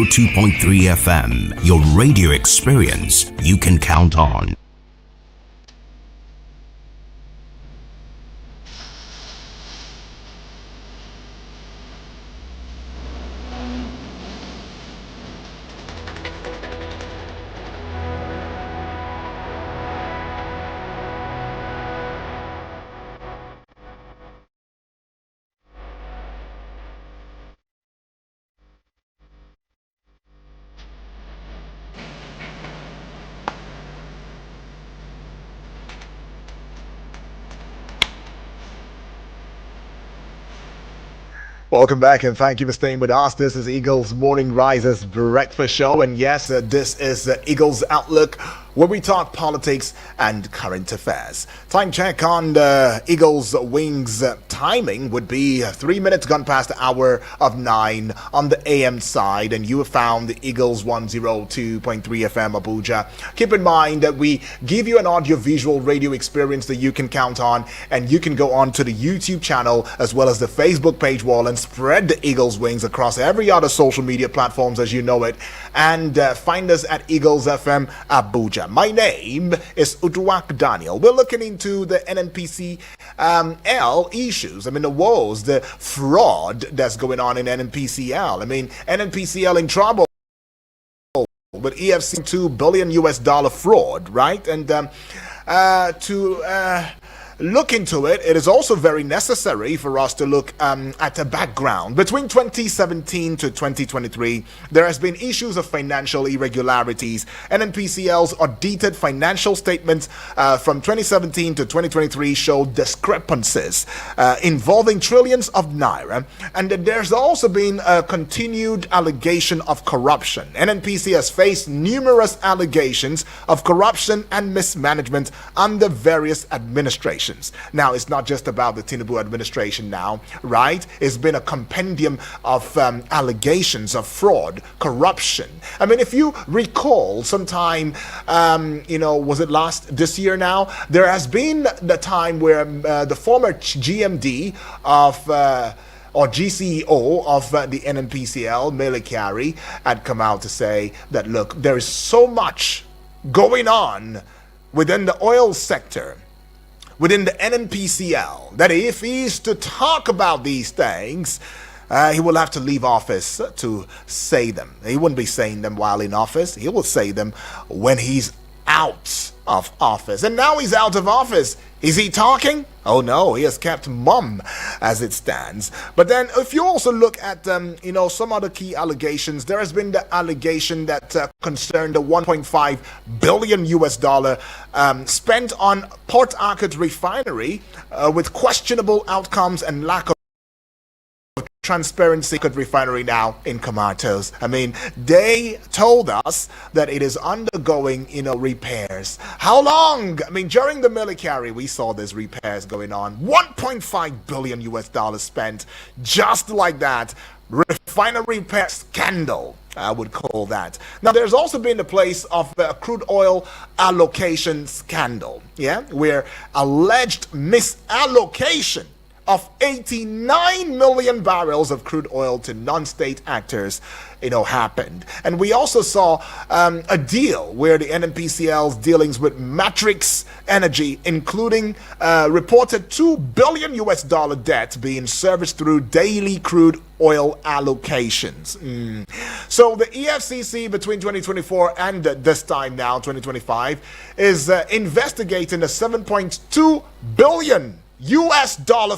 102.3 FM, your radio experience you can count on. Welcome back and thank you for staying with us. This is Eagles Morning Risers Breakfast Show, and yes, this is Eagles Outlook, where we talk politics and current affairs. Time check on the Eagles Wings timing would be 3 minutes gone past the hour of 9 on the AM side, and you have found the Eagles 102.3 FM Abuja. Keep in mind that we give you an audio-visual radio experience that you can count on, and you can go on to the YouTube channel as well as the Facebook page wall and spread the Eagles Wings across every other social media platforms as you know it, and find us at Eagles FM Abuja. My name is Uduak Daniel. We're looking into the NNPCL issues. I mean, the woes, the fraud that's going on in NNPCL. I mean, NNPCL in trouble with EFCC $2 billion fraud, right? And to look into it, it is also very necessary for us to look at the background. Between 2017 to 2023, there has been issues of financial irregularities. NNPCL's audited financial statements from 2017 to 2023 showed discrepancies involving trillions of naira, and there's also been a continued allegation of corruption. NNPC has faced numerous allegations of corruption and mismanagement under various administrations. Now, it's not just about the Tinubu administration now, right? It's been a compendium of allegations of fraud, corruption. I mean, if you recall, sometime, was it this year now? There has been the time where the former GMD of or GCEO of the NNPCL, Mele Kyari, had come out to say that, look, there is so much going on within the oil sector, within the NNPCL, that if he's to talk about these things, he will have to leave office to say them. He wouldn't be saying them while in office. He will say them when he's out of office. And now he's out of office. Is he talking? Oh no, he has kept mum as it stands. But then if you also look at, some other key allegations, there has been the allegation that concerned the $1.5 billion spent on Port Harcourt refinery with questionable outcomes and lack of transparency could refinery now in Comatos. I mean, they told us that it is undergoing, repairs. How long? I mean, during the Mele Kyari, we saw these repairs going on. $1.5 billion spent just like that. Refinery repair scandal, I would call that. Now, there's also been the place of crude oil allocation scandal, where alleged misallocation of 89 million barrels of crude oil to non-state actors, happened. And we also saw a deal where the NNPCL's dealings with Matrix Energy, including reported $2 billion debt being serviced through daily crude oil allocations. So the EFCC between 2024 and this time now, 2025, is investigating a $7.2 billion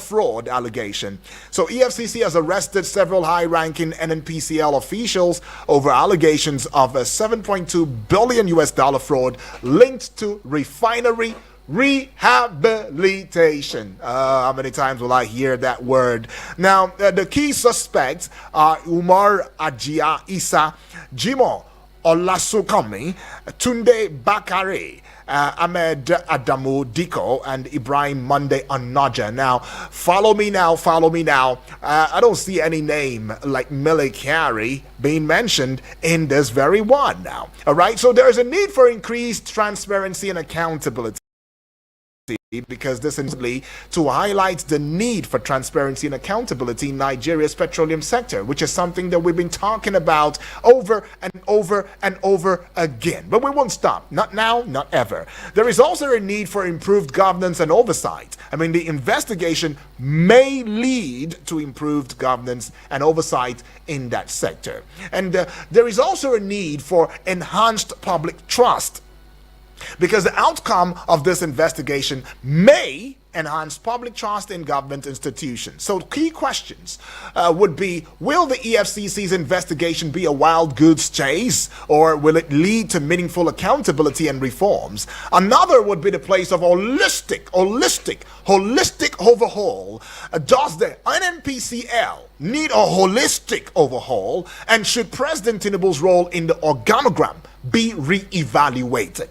fraud allegation. So EFCC has arrested several high-ranking NNPCL officials over allegations of a $7.2 billion fraud linked to refinery rehabilitation. How many times will I hear that word? Now, the key suspects are Umar Ajia Isa, Jimo Olasukomi, Tunde Bakare, Ahmed Adamu Diko, and Ibrahim Monday Anaja. Now, follow me now. I don't see any name like Mele Kyari being mentioned in this very one now. All right, so there's a need for increased transparency and accountability. because this is to highlight the need for transparency and accountability in Nigeria's petroleum sector, which is something that we've been talking about over and over and over again. But we won't stop. Not now, not ever. There is also a need for improved governance and oversight. I mean, the investigation may lead to improved governance and oversight in that sector. And there is also a need for enhanced public trust, because the outcome of this investigation may enhance public trust in government institutions. So key questions would be, will the EFCC's investigation be a wild goose chase, or will it lead to meaningful accountability and reforms? Another would be the place of holistic overhaul. Does the NNPCL need a holistic overhaul, and should President Tinubu's role in the organogram be re-evaluated?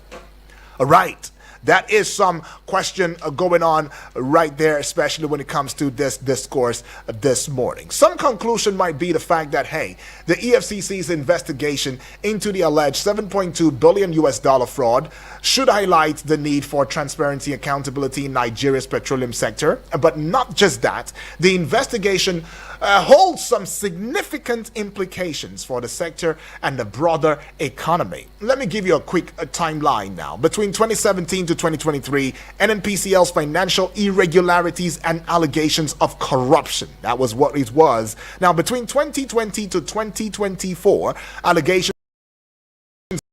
All right, that is some question going on right there, especially when it comes to this discourse this morning. Some conclusion might be the fact that, hey, the EFCC's investigation into the alleged $7.2 billion fraud should highlight the need for transparency and accountability in Nigeria's petroleum sector. But not just that, the investigation holds some significant implications for the sector and the broader economy. Let me give you a quick timeline now. Between 2017 to 2023, NNPCL's financial irregularities and allegations of corruption. That was what it was. Now, between 2020 to 2024, allegations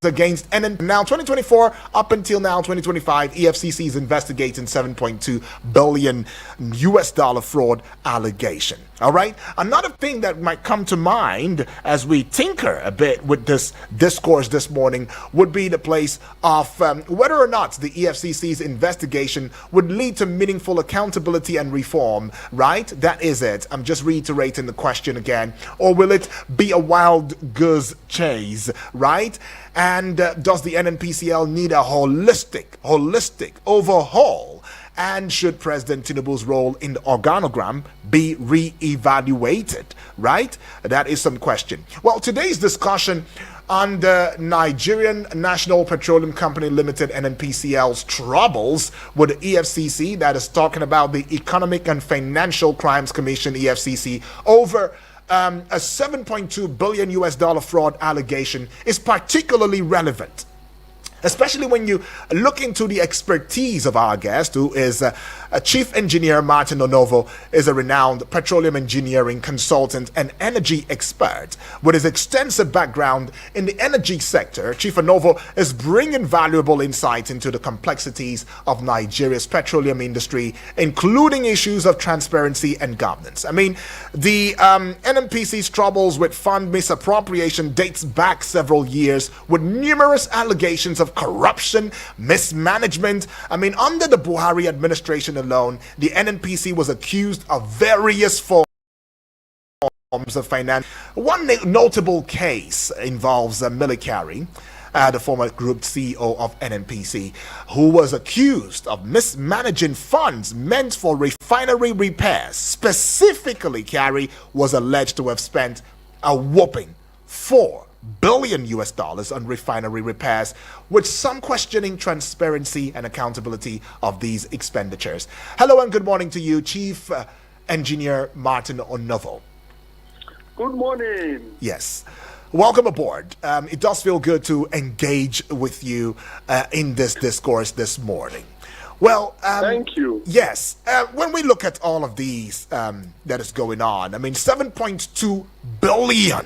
against now 2024 up until now 2025, EFCC is investigating $7.2 billion fraud allegation. All right, another thing that might come to mind as we tinker a bit with this discourse this morning would be the place of whether or not the EFCC's investigation would lead to meaningful accountability and reform. Right, that is it. I'm just reiterating the question again. Or will it be a wild goose chase? Right. And does the NNPCL need a holistic overhaul? And should President Tinubu's role in the organogram be re-evaluated? Right? That is some question. Well, today's discussion on the Nigerian National Petroleum Company Limited, NNPCL's troubles with the EFCC, that is talking about the Economic and Financial Crimes Commission, EFCC, over a $7.2 billion fraud allegation, is particularly relevant, especially when you look into the expertise of our guest, who is Chief Engineer Martin Onovo, is a renowned petroleum engineering consultant and energy expert. With his extensive background in the energy sector, Chief Onovo is bringing valuable insight into the complexities of Nigeria's petroleum industry, including issues of transparency and governance. I mean, the NNPC's troubles with fund misappropriation dates back several years, with numerous allegations of corruption, mismanagement. I mean, under the Buhari administration alone, the NNPC was accused of various forms of finance. One notable case involves Milikari, the former group CEO of NNPC, who was accused of mismanaging funds meant for refinery repairs. Specifically, Kari was alleged to have spent a whopping $4 billion on refinery repairs, with some questioning transparency and accountability of these expenditures. Hello and good morning to you, Chief Engineer Martin Onovo. Good morning. Yes. Welcome aboard. It does feel good to engage with you in this discourse this morning. Well, thank you. Yes, when we look at all of these that is going on, I mean, $7.2 billion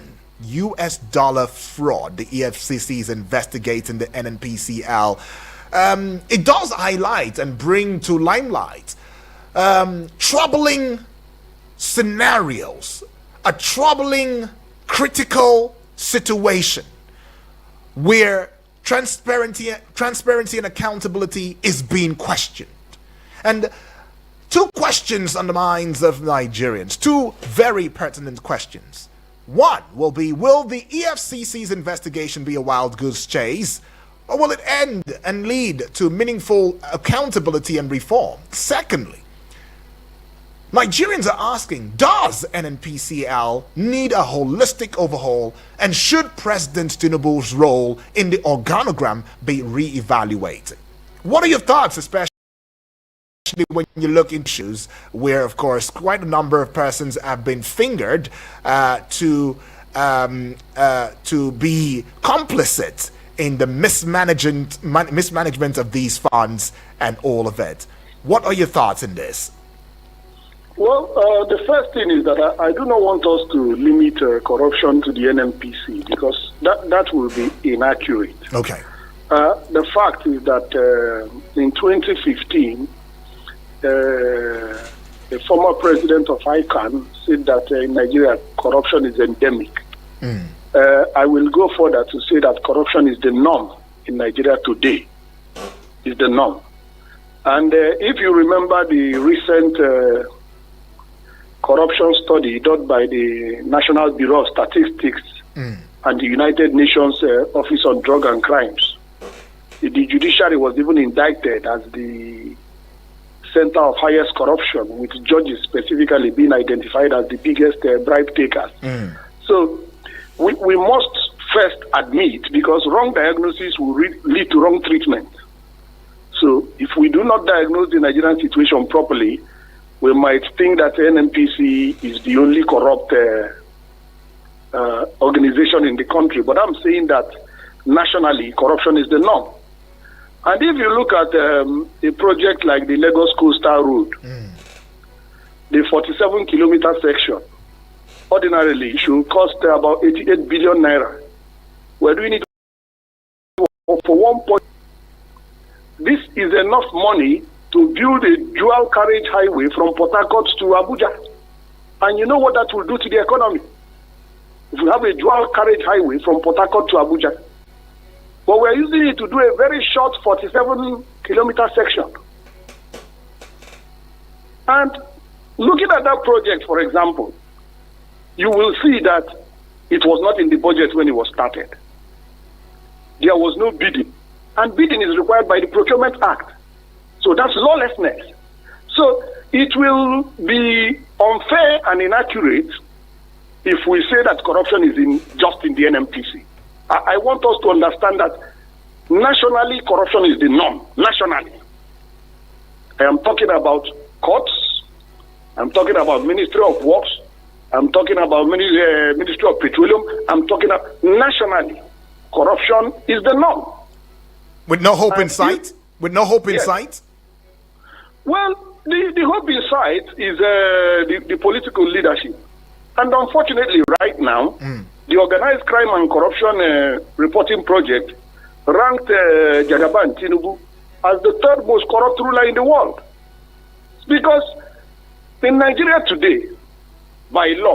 fraud, the EFCC is investigating the NNPCL. It does highlight and bring to limelight troubling scenarios, a troubling critical situation where transparency and accountability is being questioned. And two questions on the minds of Nigerians, two very pertinent questions. One will be, will the EFCC's investigation be a wild goose chase, or will it end and lead to meaningful accountability and reform? Secondly, Nigerians are asking, does NNPCL need a holistic overhaul, and should President Tinubu's role in the organogram be re-evaluated? What are your thoughts, especially especially when you look into issues where, of course, quite a number of persons have been fingered to be complicit in the mismanagement of these funds and all of it. What are your thoughts in this? Well, the first thing is that I do not want us to limit corruption to the NNPC, because that will be inaccurate. Okay. The fact is that in 2015, the former president of ICANN said that in Nigeria corruption is endemic. I will go further to say that corruption is the norm in Nigeria today. Is the norm. And if you remember the recent corruption study done by the National Bureau of Statistics and the United Nations Office on Drug and Crimes, the judiciary was even indicted as the center of highest corruption, with judges specifically being identified as the biggest bribe takers. So we must first admit, because wrong diagnosis will lead to wrong treatment. So if we do not diagnose the Nigerian situation properly, we might think that NNPC is the only corrupt organization in the country. But I'm saying that nationally, corruption is the norm. And if you look at a project like the Lagos Coastal Road, the 47-kilometer section, ordinarily should cost about 88 billion naira. We're doing it for 1 point. This is enough money to build a dual carriage highway from Port Harcourt to Abuja. And you know what that will do to the economy? If we have a dual carriage highway from Port Harcourt to Abuja, but we're using it to do a very short 47-kilometer section. And looking at that project, for example, you will see that it was not in the budget when it was started. There was no bidding. And bidding is required by the Procurement Act. So that's lawlessness. So it will be unfair and inaccurate if we say that corruption is just in the NNPC. I want us to understand that nationally, corruption is the norm. Nationally. I am talking about courts. I'm talking about Ministry of Works. I'm talking about Ministry of Petroleum. I'm talking about nationally. Corruption is the norm. With no hope in sight? With no hope in sight? Well, the hope in sight is the political leadership. And unfortunately, right now, the Organized Crime and Corruption Reporting Project ranked Jagaban Tinubu as the third most corrupt ruler in the world. Because in Nigeria today, by law,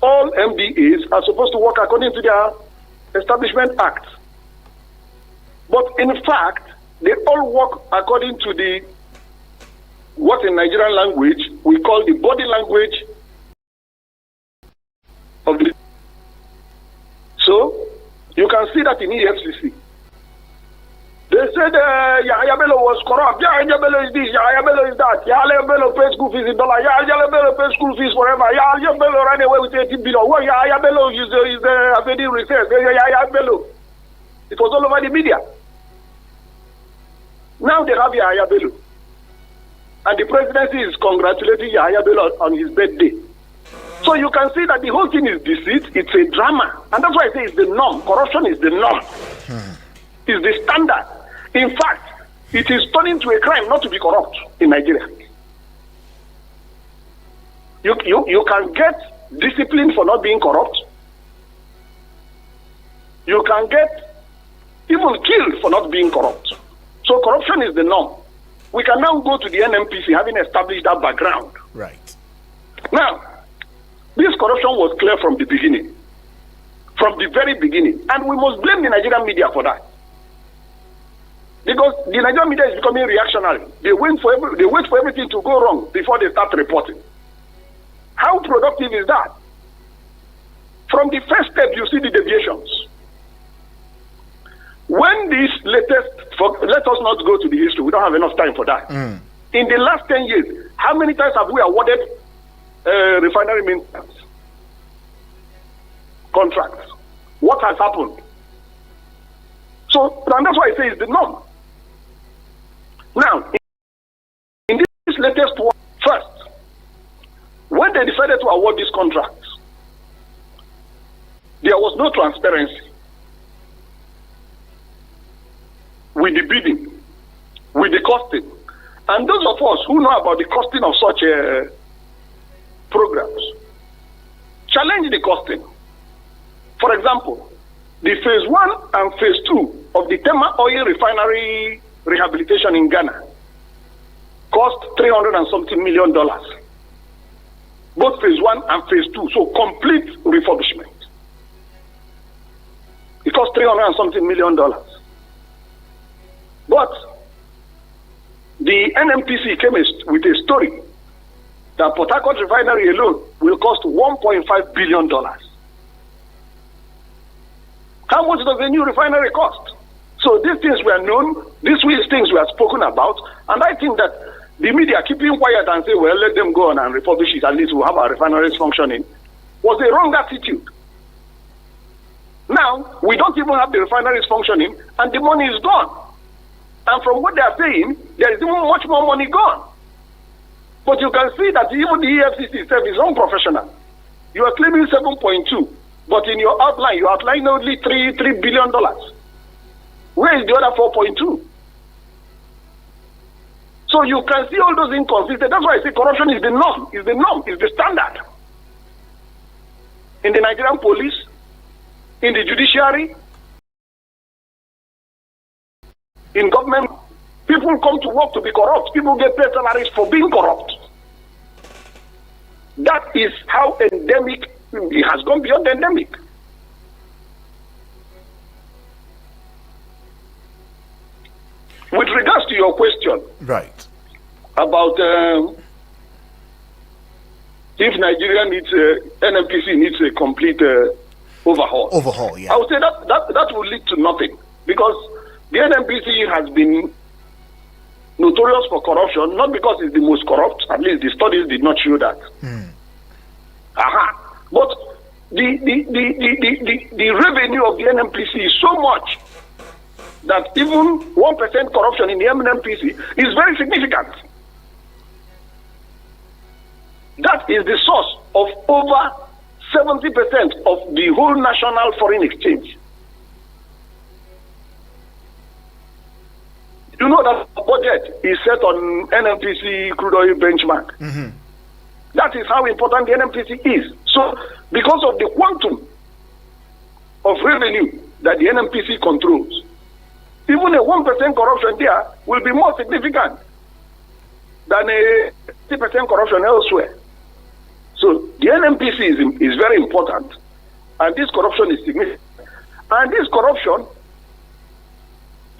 all MDAs are supposed to work according to their Establishment Act. But in fact, they all work according to what in Nigerian language we call the body language of the. So you can see that in EFCC. They said Yahya Bello was corrupt. Yahya Bello is this, Yahya Bello is that. Yahya Bello pays school fees in dollar. Yahya Bello pays school fees forever. Yahya Bello ran away with 18 billion. Well, Yahya Bello is evading research. Yahya Bello. It was all over the media. Now they have Yahya Bello. And the presidency is congratulating Yahya Bello on his birthday. So you can see that the whole thing is deceit. It's a drama. And that's why I say it's the norm. Corruption is the norm. It's the standard. In fact, it is turning to a crime not to be corrupt in Nigeria. You can get discipline for not being corrupt. You can get even killed for not being corrupt. So corruption is the norm. We can now go to the NNPC having established that background. Right. Now, this corruption was clear from the beginning. From the very beginning. And we must blame the Nigerian media for that. Because the Nigerian media is becoming reactionary. They wait for everything to go wrong before they start reporting. How productive is that? From the first step, you see the deviations. When this let us not go to the history. We don't have enough time for that. In the last 10 years, how many times have we awarded refinery maintenance contracts? What has happened? So, and that's why I say it's the norm. Now, latest one, first, when they decided to award these contracts, there was no transparency with the bidding, with the costing. And those of us who know about the costing of such programs challenge the costing. For example, the phase 1 and phase 2 of the Tema oil refinery rehabilitation in Ghana cost $300 and something million. Both phase 1 and phase 2, so complete refurbishment. It cost $300 and something million. But the NNPC came with a story that Port Harcourt refinery alone will cost $1.5 billion. How much does a new refinery cost? So these things were known, these things were spoken about, and I think that the media keeping quiet and say, well, let them go on and refurbish it, at least we'll have our refineries functioning, was a wrong attitude. Now, we don't even have the refineries functioning, and the money is gone. And from what they are saying, there is even much more money gone. But you can see that even the EFCC itself is unprofessional. You are claiming 7.2, but in your outline, you outline only $3 billion. Where is the other 4.2? So you can see all those inconsistencies. That's why I say corruption is the norm, is the standard. In the Nigerian police, in the judiciary, in government, people come to work to be corrupt. People get paid salaries for being corrupt. That is how endemic, it has gone beyond endemic. With regards to your question, right, about if Nigeria needs, NNPC needs a complete overhaul. Overhaul, yeah. I would say that will lead to nothing, because the NNPC has been notorious for corruption, not because it's the most corrupt, at least the studies did not show that. But the revenue of the NNPC is so much that even 1% corruption in the NNPC is very significant. That is the source of over 70% of the whole national foreign exchange. You know that the budget is set on NNPC crude oil benchmark. That is how important the NNPC is. So, because of the quantum of revenue that the NNPC controls, even a 1% corruption there will be more significant than a 50% corruption elsewhere. So, the NNPC is very important, and this corruption is significant. And this corruption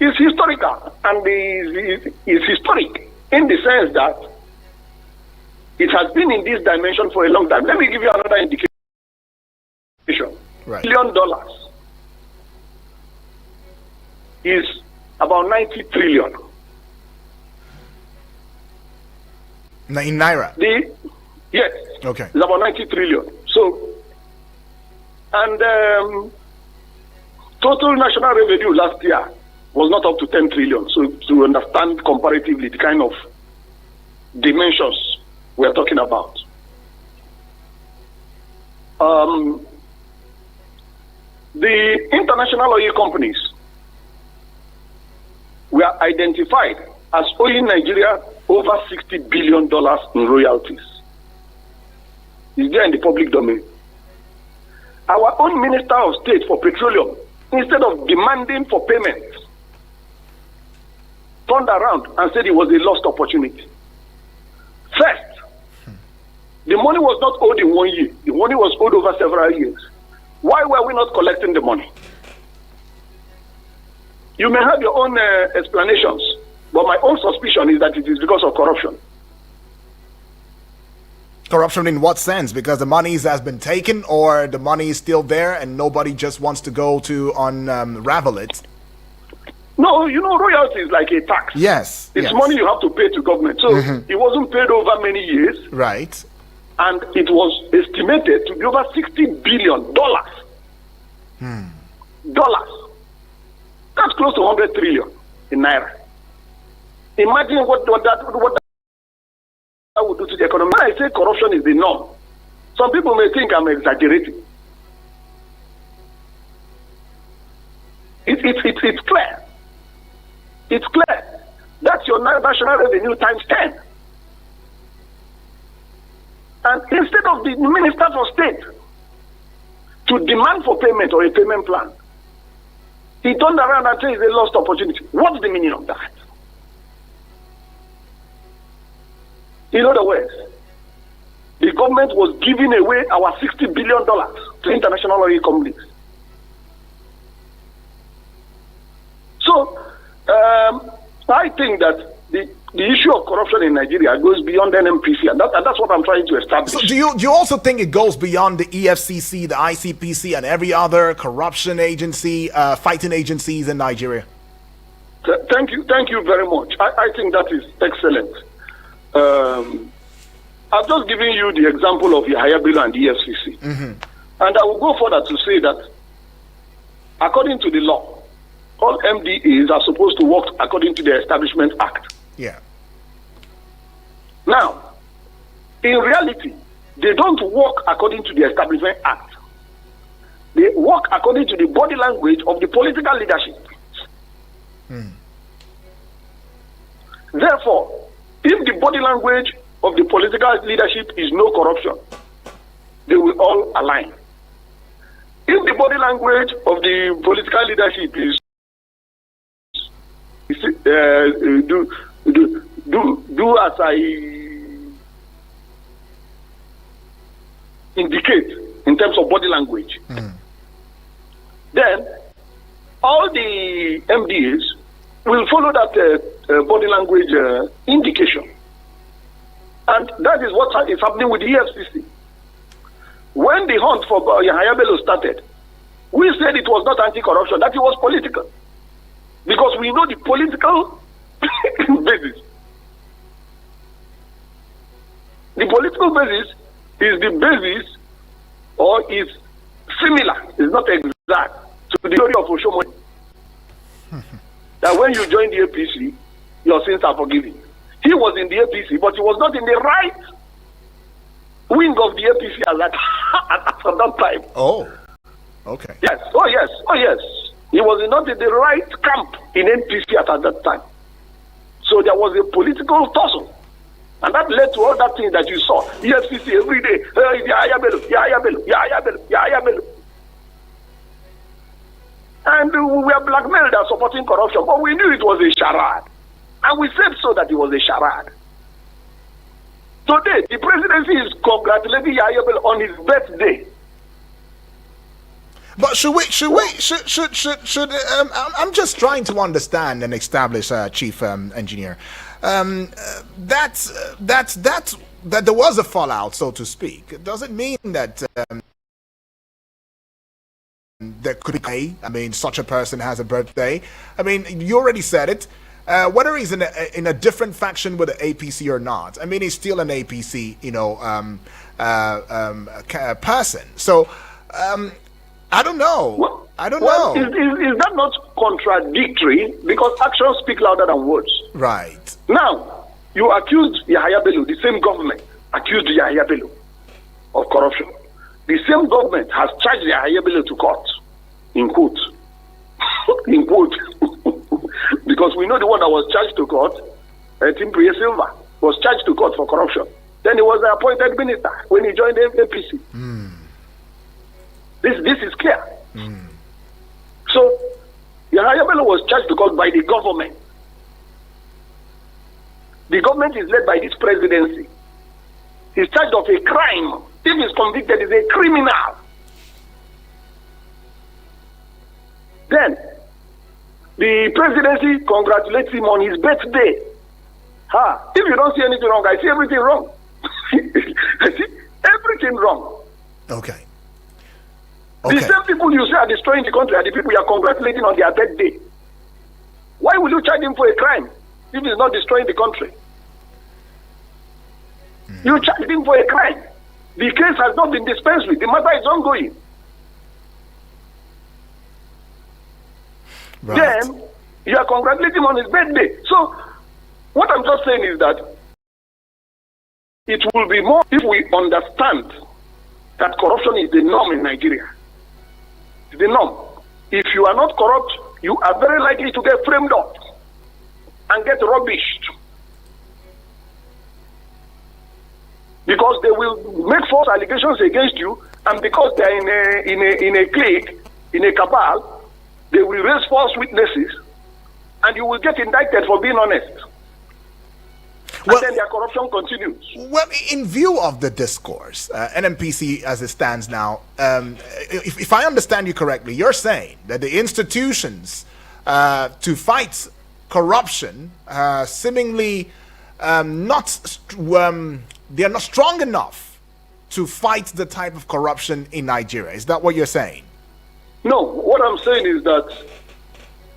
is historical, and is historic in the sense that it has been in this dimension for a long time. Let me give you another indication. Right. $1 billion is about 90 trillion. In Naira? Yes. Okay. It's about 90 trillion. So, and total national revenue last year was not up to 10 trillion. So, to understand comparatively the kind of dimensions we're talking about. The international oil companies were identified as owing Nigeria over $60 billion in royalties. It's there in the public domain. Our own Minister of State for Petroleum, instead of demanding for payment, turned around and said it was a lost opportunity. First, the money was not owed in 1 year. The money was owed over several years. Why were we not collecting the money? You may have your own explanations, but my own suspicion is that it is because of corruption. Corruption in what sense? Because the money has been taken, or the money is still there and nobody just wants to go to unravel it? No, you know, royalty is like a tax. Yes. It's money you have to pay to government. So it wasn't paid over many years. Right. And it was estimated to be over $60 billion. Dollars. That's close to 100 trillion in Naira. Imagine what that say corruption is the norm, some people may think I'm exaggerating. It's clear. It's clear. That's your national revenue times 10. And instead of the ministers of state to demand for payment or a payment plan, he turned around and said it's a lost opportunity. What's the meaning of that? In other words, the government was giving away our $60 billion to international oil companies. So, I think that the issue of corruption in Nigeria goes beyond NNPCL, and that's what I'm trying to establish. So do you also think it goes beyond the EFCC, the ICPC, and every other corruption agency, fighting agencies in Nigeria? Thank you very much. I think that is excellent. I've just given you the example of Yahaya Bello and the EFCC. Mm-hmm. And I will go further to say that according to the law, all MDAs are supposed to work according to the Establishment Act. Yeah. Now, in reality, they don't work according to the Establishment Act. They work according to the body language of the political leadership. Therefore, if the body language of the political leadership is no corruption, they will all align. If the body language of the political leadership is do as I indicate in terms of body language, then all the MDAs will follow that body language indication. And that is what is happening with the EFCC. When the hunt for Yahaya Bello started, we said it was not anti-corruption, that it was political. Because we know the political basis. The political basis is the basis, or is similar, is not exact, to the theory of Oshomoni. That when you join the APC, your sins are forgiven. He was in the APC, but he was not in the right wing of the APC at that time. Oh, okay. Yes. Oh, yes. Oh, yes. He was not in the right camp in NPC at that time. So there was a political tussle. And that led to all that things that you saw. EFCC every day. Yahaya Bello, Yahaya Bello, Yahaya Bello, Yahaya Bello. And we were blackmailed as supporting corruption, but we knew it was a charade. And we said so that it was a charade. Today, the presidency is congratulating Yahaya Bello on his birthday. But I'm just trying to understand and establish, Chief Engineer, that there was a fallout, so to speak. Does it mean that there could be, I mean, such a person has a birthday? I mean, you already said it. Whether he's in a different faction with the APC or not, I mean, he's still an APC, person. So, I don't know. Well, I don't know. Is that not contradictory? Because actions speak louder than words. Right. Now, you accused Yahaya Bello, the same government accused Yahaya Bello of corruption. The same government has charged Yahaya Bello to court, in quote. In quote. Because we know the one that was charged to court, Timpriye Silva, was charged to court for corruption. Then he was the appointed minister when he joined the APC. This is clear. So, Yahaya Bello was charged to court by the government. The government is led by this presidency. He's charged of a crime. If he's convicted, he's a criminal. Then, the presidency congratulates him on his birthday. If you don't see anything wrong, I see everything wrong. I see everything wrong. Okay. The same people you say are destroying the country are the people you are congratulating on their birthday. Why will you charge him for a crime if he's not destroying the country? You charged him for a crime. The case has not been dispensed with. The matter is ongoing. Right. Then you are congratulating him on his birthday. So what I'm just saying is that It will be more if we understand that corruption is the norm in Nigeria. It's the norm. If you are not corrupt, you are very likely to get framed up and get rubbished. Because they will make false allegations against you, and because they are in a clique, in a cabal, they will raise false witnesses, and you will get indicted for being honest. And then their corruption continues. Well, in view of the discourse, NNPC as it stands now, if I understand you correctly, you're saying that the institutions to fight corruption seemingly they're not strong enough to fight the type of corruption in Nigeria. Is that what you're saying? No, what I'm saying is that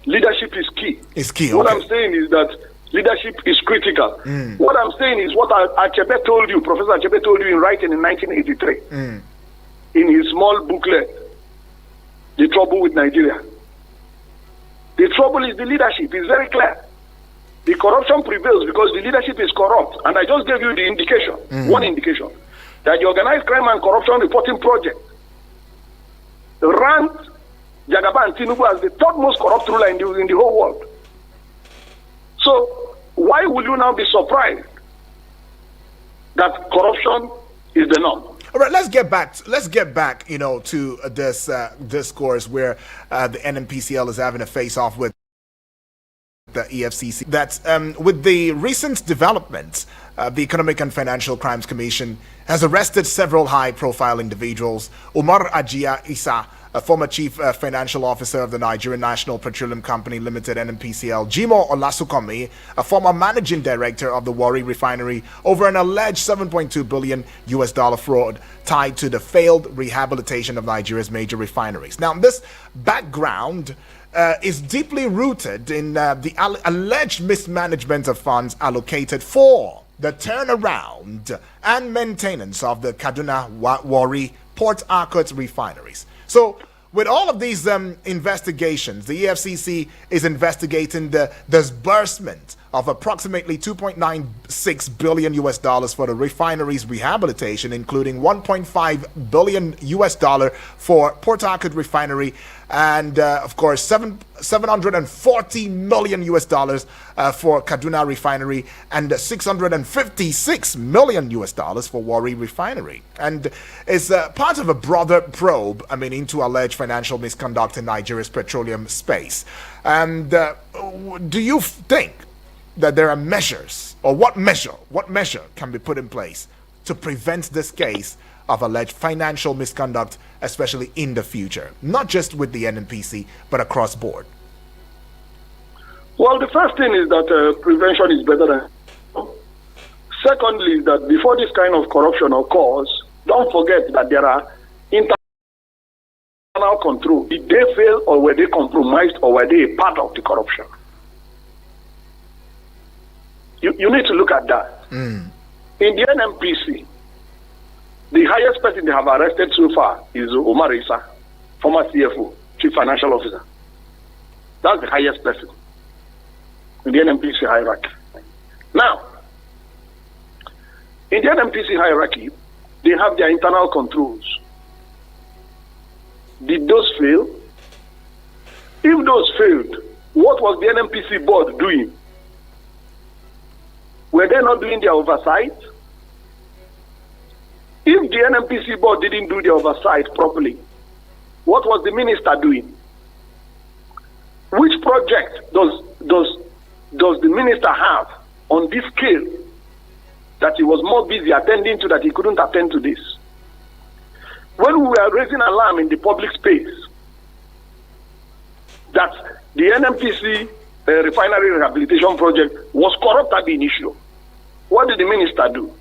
leadership is key. It's key. What okay. I'm saying is that leadership is critical. What I'm saying is what Achebe told you, Professor Achebe told you in writing in 1983, in his small booklet, The Trouble with Nigeria. The trouble is the leadership. It's very clear. The corruption prevails because the leadership is corrupt. And I just gave you the indication, one indication, that the Organized Crime and Corruption Reporting Project ranked Jagaba and Tinubu as the third most corrupt ruler in the whole world. So why will you now be surprised that corruption is the norm? All right, let's get back, to this discourse where the NNPCL is having a face-off with the EFCC. That with the recent developments, the Economic and Financial Crimes Commission has arrested several high-profile individuals. Umar Ajia Isa, a former chief financial officer of the Nigerian National Petroleum Company Limited (NNPCL), Jimo Olasukomi, a former managing director of the Warri Refinery, over an alleged $7.2 billion fraud tied to the failed rehabilitation of Nigeria's major refineries. Now, this background is deeply rooted in the alleged mismanagement of funds allocated for the turnaround and maintenance of the Kaduna, Warri, Port Harcourt refineries. So, with all of these investigations, the EFCC is investigating the disbursement of approximately $2.96 billion for the refinery's rehabilitation, including $1.5 billion for Port Harcourt refinery, and of course $740 million for Kaduna refinery, and $656 million for Warri refinery, and is part of a broader probe, into alleged financial misconduct in Nigeria's petroleum space. And do you think that there are measures, or what measure can be put in place to prevent this case of alleged financial misconduct, especially in the future, not just with the NNPC, but across board? Well, the first thing is that prevention is better than. Secondly, is that before this kind of corruption occurs, don't forget that there are internal control. Did they fail, or were they compromised, or were they a part of the corruption? You need to look at that. In the NNPC, the highest person they have arrested so far is Omar Issa, former CFO, Chief Financial Officer. That's the highest person in the NNPC hierarchy. Now, in the NNPC hierarchy, they have their internal controls. Did those fail? If those failed, what was the NNPC board doing? Were they not doing their oversight? If the NNPC board didn't do the oversight properly, what was the minister doing? Which project does the minister have on this scale that he was more busy attending to that he couldn't attend to this? When we were raising alarm in the public space that the NNPC refinery rehabilitation project was corrupt at the initial, what did the minister do?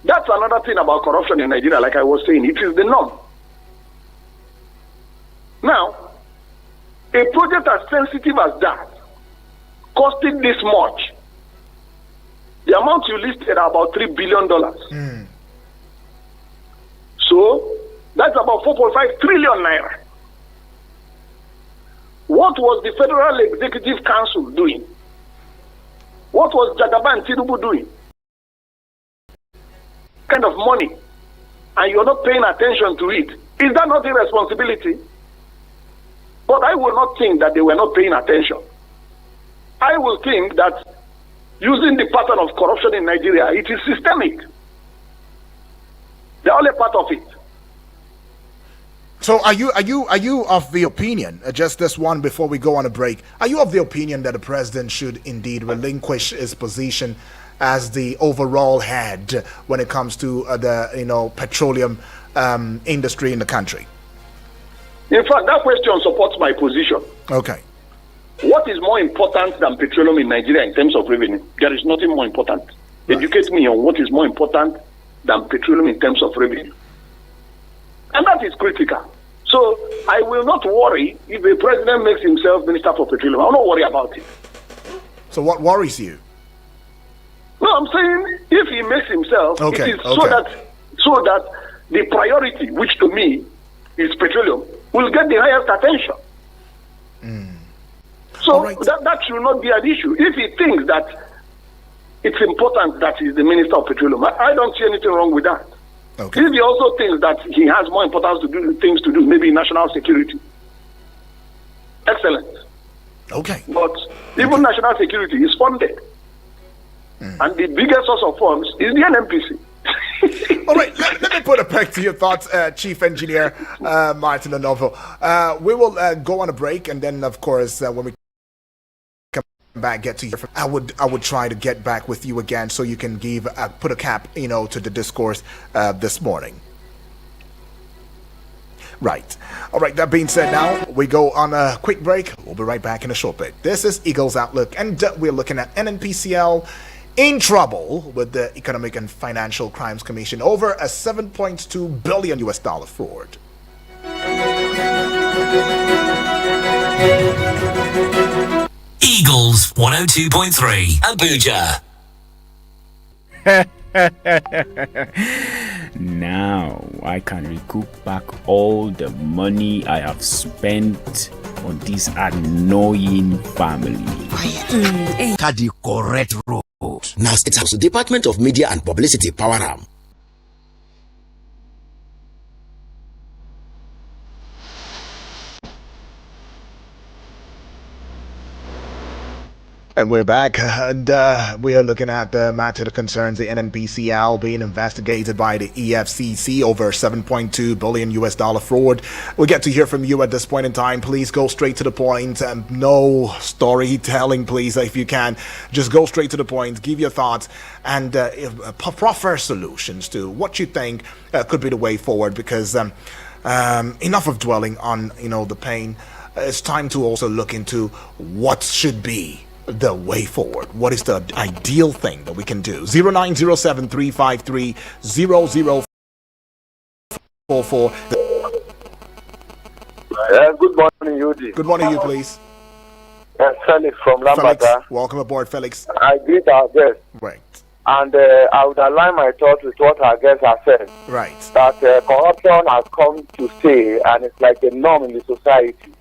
That's another thing about corruption in Nigeria, like I was saying. It is the norm. Now, a project as sensitive as that, costing this much, the amount you listed are about $3 billion. So, that's about 4.5 trillion naira. What was the Federal Executive Council doing? What was Jagaba and Tinubu doing? kind of money and you're not paying attention to it, is that not irresponsibility? But I will not think that they were not paying attention. I will think that using the pattern of corruption in Nigeria, it is systemic. They're only part of it. So are you of the opinion, just this one before we go on a break, are you of the opinion that the president should indeed relinquish his position as the overall head when it comes to the petroleum industry in the country? In fact, that question supports my position. Okay. What is more important than petroleum in Nigeria in terms of revenue? There is nothing more important. Right. Educate me on what is more important than petroleum in terms of revenue. And that is critical. So I will not worry if the president makes himself Minister for Petroleum. I will not worry about it. So what worries you? No, I'm saying if he makes himself, it is so that the priority, which to me is petroleum, will get the highest attention. So right. that should not be an issue. If he thinks that it's important that he's the Minister of Petroleum, I don't see anything wrong with that. Okay. If he also thinks that he has more importance to do things to do, maybe national security. Excellent. Okay. But even national security is funded. And the biggest source of funds is the NNPC. All right, let me put a peg to your thoughts, Chief Engineer Martin Onovo. We will go on a break, and then, of course, when we back get to you, I would try to get back with you again so you can put a cap to the discourse this morning. Right. All right, that being said, now we go on a quick break. We'll be right back in a short bit. This is Eagles Outlook, and we're looking at NNPCL in trouble with the Economic and Financial Crimes Commission over a $7.2 billion fraud. Eagles 102.3 Abuja. Now I can recoup back all the money I have spent on this annoying family. The correct road. Now State House Department of Media and Publicity Power Arm. And we're back, and we are looking at the matter that concerns the NNPCL being investigated by the EFCC over $7.2 billion fraud. We'll get to hear from you at this point in time. Please go straight to the point. No storytelling, please, if you can. Just go straight to the point. Give your thoughts and proffer solutions to what you think could be the way forward. Because enough of dwelling on the pain. It's time to also look into what should be the way forward. What is the ideal thing that we can do? 0907-353-0044. Good morning, Yudi. Good morning, you please. Felix from Lambata. Felix, welcome aboard, Felix. I greet our guests. Right. And I would align my thoughts with what our guests have said. Right. That corruption has come to stay, and it's like a norm in the society.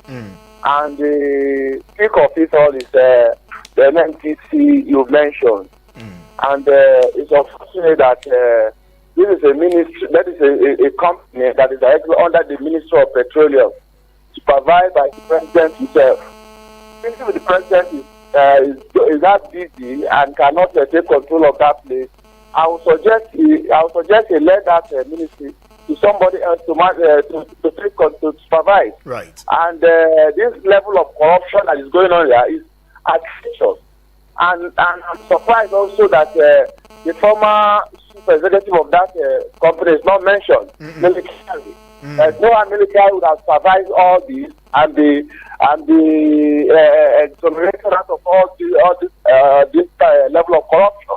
And the peak of it all is the NNPC you mentioned. And it's unfortunate that this is a ministry, that is a company that is directly under the Ministry of Petroleum, supervised by the President himself. Since the President is that busy and cannot take control of that place, I would suggest he let that ministry to somebody else to supervise. Right. And this level of corruption that is going on here is atrocious. And I'm surprised also that the former chief executive of that company is not mentioned militarily. There's no one military would have survived all this and the exoneration out of all this level of corruption.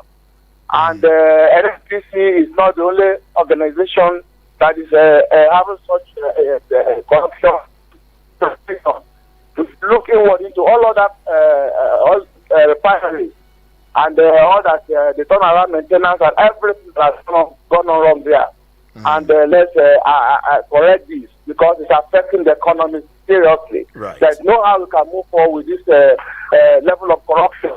And NNPC is not the only organization that is having such corruption. Look inward into all other refineries and all that the turnaround maintenance and everything that's gone on wrong there. And let's correct this because it's affecting the economy seriously. Right. There's no how we can move forward with this level of corruption.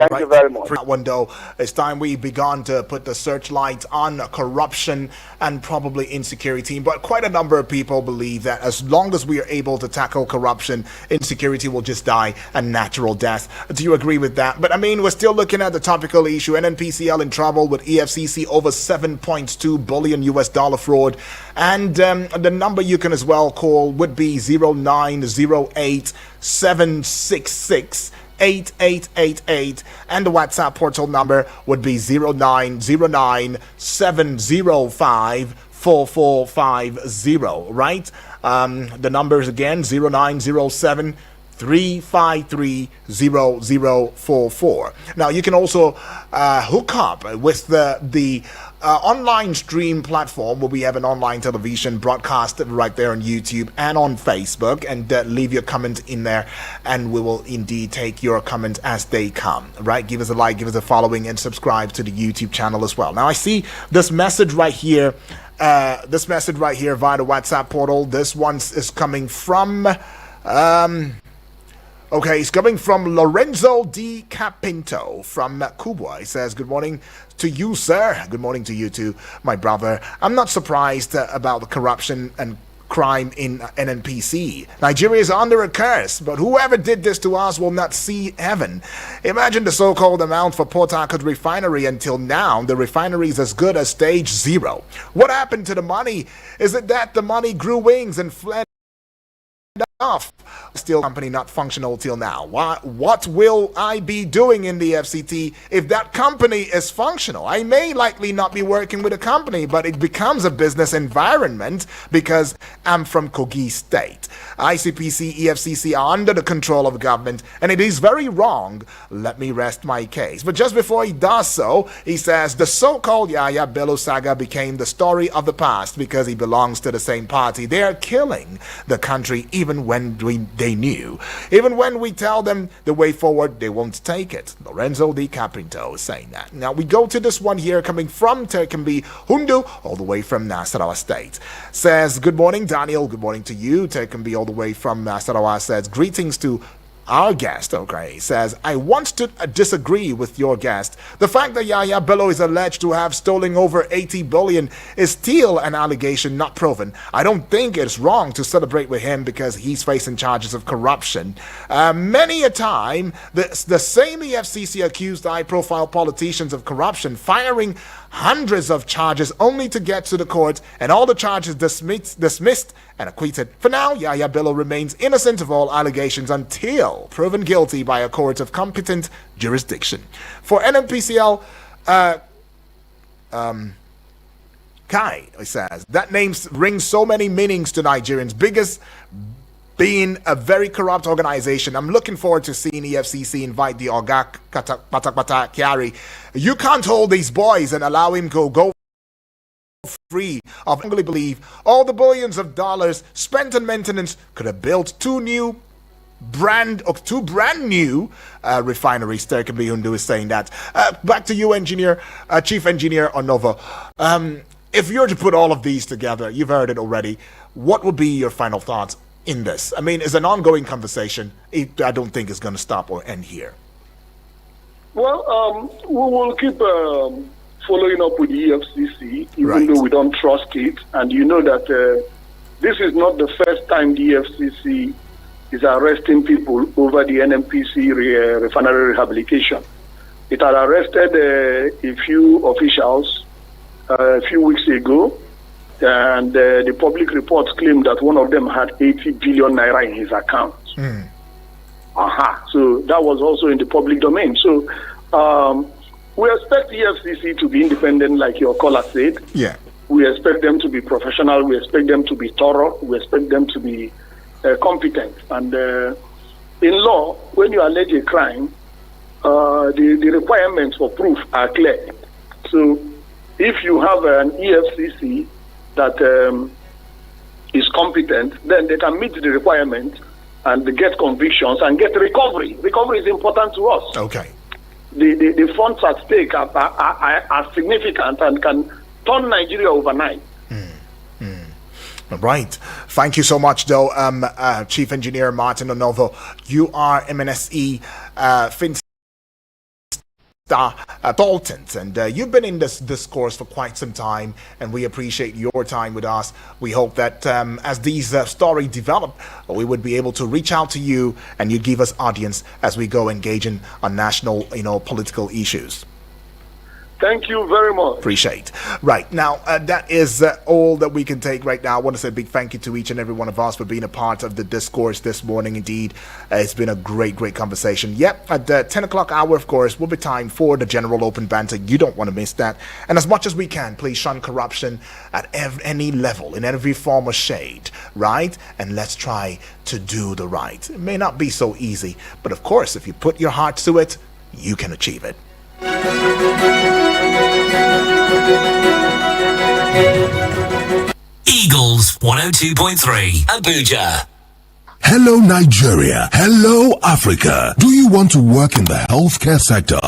Thank you very much. For that one, though, it's time we began to put the searchlight on corruption and probably insecurity. But quite a number of people believe that as long as we are able to tackle corruption, insecurity will just die a natural death. Do you agree with that? But I mean, we're still looking at the topical issue. NNPCL in trouble with EFCC over 7.2 billion US dollar fraud. And the number you can as well call would be 0908 766 8888, and the WhatsApp portal number would be 0909 705 4450, right? The numbers again, 0907 353-0044. Now you can also hook up with the online stream platform where we have an online television broadcast right there on YouTube and on Facebook, and leave your comment in there, and we will indeed take your comment as they come, right? Give us a like, give us a following, and subscribe to the YouTube channel as well. Now I see this message right here via the WhatsApp portal. This one is coming from okay, it's coming from Lorenzo D. Capinto from Kubwa. He says, good morning to you, sir. Good morning to you too, my brother. I'm not surprised about the corruption and crime in NNPC. Nigeria is under a curse, but whoever did this to us will not see heaven. Imagine the so-called amount for Port Harcourt refinery. Until now, the refinery is as good as stage 0. What happened to the money? Is it that the money grew wings and fled off? Steel company not functional till now. What will I be doing in the FCT if that company is functional? I may likely not be working with a company, but it becomes a business environment because I'm from Kogi State. ICPC, EFCC are under the control of government, and it is very wrong. Let me rest my case. But just before he does so, he says the so-called Yaya Bello saga became the story of the past because he belongs to the same party. They are killing the country even when they knew. Even when we tell them the way forward, they won't take it. Lorenzo Di Capinto is saying that. Now we go to this one here coming from Terkenbi Hundu, all the way from Nasarawa State. Says, good morning, Daniel. Good morning to you. Terkenbi all the way from Nasarawa says, greetings to our guest. Okay, says, I want to disagree with your guest. The fact that Yaya Bello is alleged to have stolen over 80 billion is still an allegation not proven. I don't think it's wrong to celebrate with him because he's facing charges of corruption. Many a time, the same EFCC accused high-profile politicians of corruption, firing hundreds of charges only to get to the court and all the charges dismissed and acquitted. For now, Yaya Bello remains innocent of all allegations until proven guilty by a court of competent jurisdiction. For NNPCL, Kai says, that name rings so many meanings to Nigerians. Biggest being a very corrupt organization. I'm looking forward to seeing EFCC invite the Ogak Patak Kyari. You can't hold these boys and allow him to go free. I only believe all the billions of dollars spent on maintenance could have built two brand new refineries. Terkenbi Hundu is saying that. Back to you, Chief Engineer Onovo. If you were to put all of these together, you've heard it already, what would be your final thoughts in this? I mean, it's an ongoing conversation. I don't think it's going to stop or end here. Well, we will keep following up with the EFCC, even though we don't trust it. And you know that this is not the first time the EFCC is arresting people over the NNPC refinery rehabilitation. It had arrested a few officials a few weeks ago, and the public reports claim that one of them had 80 billion naira in his account. So that was also in the public domain. So we expect the EFCC to be independent, like your caller said. Yeah. We expect them to be professional. We expect them to be thorough. We expect them to be competent. And in law, when you allege a crime, the requirements for proof are clear. So if you have an EFCC that is competent, then they can meet the requirement and get convictions and get recovery. Recovery is important to us. Okay. The funds at stake are significant and can turn Nigeria overnight. Right. Thank you so much, though, Chief Engineer Martin Onovo. You are MNSE Mr. Daltons, and you've been in this discourse for quite some time, and we appreciate your time with us. We hope that as these stories develop, we would be able to reach out to you, and you'd give us audience as we go engaging on national, political issues. Thank you very much. Appreciate. Right. Now, that is all that we can take right now. I want to say a big thank you to each and every one of us for being a part of the discourse this morning. Indeed, it's been a great conversation. Yep, at the 10 o'clock hour, of course, will be time for the general open banter. You don't want to miss that. And as much as we can, please shun corruption at any level, in every form or shade, right? And let's try to do the right. It may not be so easy, but of course, if you put your heart to it, you can achieve it. Eagles 102.3 Abuja. Hello Nigeria. Hello Africa. Do you want to work in the healthcare sector